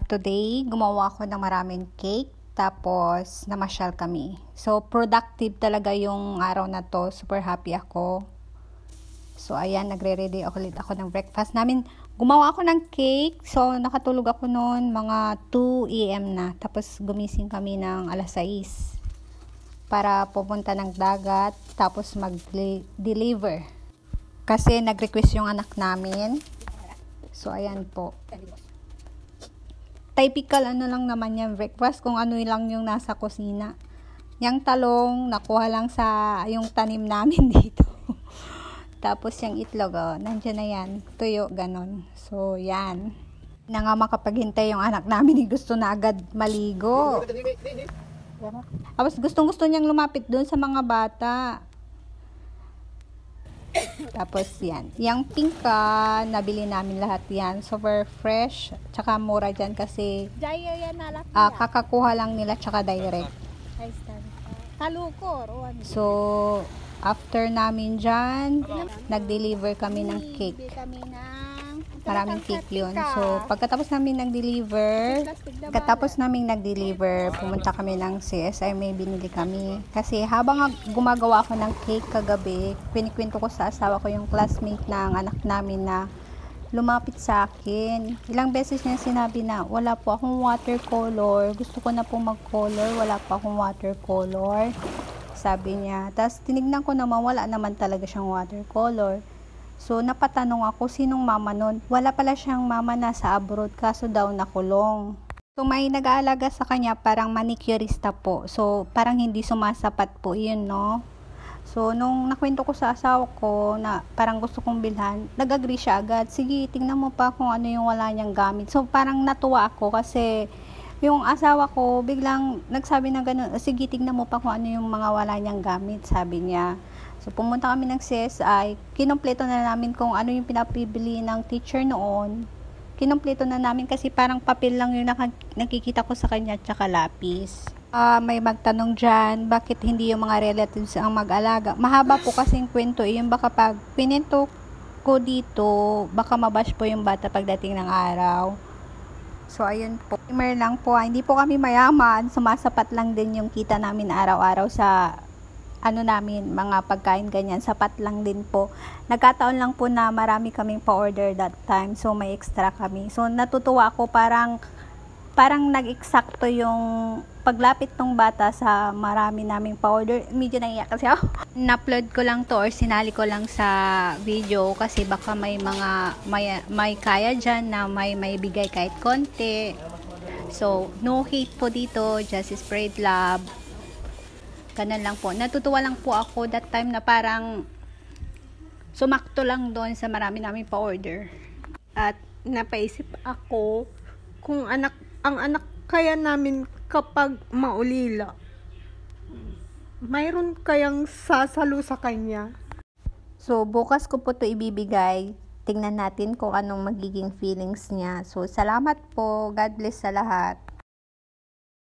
today, gumawa ako ng maraming cake. Tapos, namasyal kami. So, productive talaga yung araw na to. Super happy ako. So, ayan, nagre-ready ulit ako ng breakfast namin. Gumawa ako ng cake. So, nakatulog ako noon mga 2 AM na. Tapos, gumising kami ng alas 6 para pupunta ng dagat. Tapos, mag-deliver. Kasi, nag-request yung anak namin. So, ayan po. Typical ano lang naman yan breakfast, kung ano lang yung nasa kusina. Yung talong, nakuha lang sa yung tanim namin dito. Tapos yung itlog, nandiyan na yan. Tuyo, ganon. So, yan. Na nga makapaghintay yung anak namin, gusto na agad maligo. Tapos gustong-gusto niyang lumapit doon sa mga bata. Tapos yan. Yung pingka, nabili namin lahat yan. Super fresh. Tsaka mura dyan kasi kakakuha lang nila tsaka direct. So, after namin dyan, nag-deliver kami ng cake. Maraming cake yun. So, pagkatapos namin nag-deliver, pumunta kami ng CSI, may binili kami. Kasi habang gumagawa ako ng cake kagabi, kwento ko sa asawa ko yung classmate ng anak namin na lumapit sa akin. Ilang beses niya sinabi na, wala po akong watercolor. Gusto ko na po mag-color, wala po akong watercolor. Sabi niya. Tapos, tinignan ko naman, wala naman talaga siyang watercolor. So, napatanong ako, sinong mama nun? Wala pala siyang mama, nasa abroad, kaso daw nakulong. So, may nag-aalaga sa kanya, parang manicurista po. So, parang hindi sumasapat po yun, no? So, nung nakwento ko sa asawa ko na parang gusto kong bilhan, nag-agree siya agad. Sige, tingnan mo pa kung ano yung wala niyang gamit. So, parang natuwa ako kasi yung asawa ko biglang nagsabi na gano'n, sige, tingnan mo pa kung ano yung mga wala niyang gamit, sabi niya. So, pumunta kami ng CSI, kinumpleto na namin kung ano yung pinapibili ng teacher noon. Kinumpleto na namin kasi parang papel lang yung nakikita ko sa kanya, tsaka lapis. May magtanong dyan, bakit hindi yung mga relatives ang mag-alaga? Mahaba po kasing kwento, yung baka pag pinento ko dito, baka mabash po yung bata pagdating ng araw. So, ayun po. Timer lang po, hindi po kami mayaman, sumasapat lang din yung kita namin araw-araw sa namin, mga pagkain ganyan, sapat lang din po. Nagkataon lang po na marami kaming pa-order that time, so may extra kami. So, natutuwa ako, parang nag-eksakto yung paglapit ng bata sa marami naming pa-order. Medyo naiyak kasi ako. Na-upload ko lang to or sinali ko lang sa video kasi baka may mga may kaya dyan na may bigay kahit konti. So, no hate po dito, just spread love. Ganun lang po. Natutuwa lang po ako that time na parang sumakto lang doon sa marami namin pa-order. At napaisip ako kung ang anak kaya namin kapag maulila, mayroon kayang sasalo sa kanya. So, bukas ko po ito ibibigay. Tingnan natin kung anong magiging feelings niya. So, salamat po. God bless sa lahat.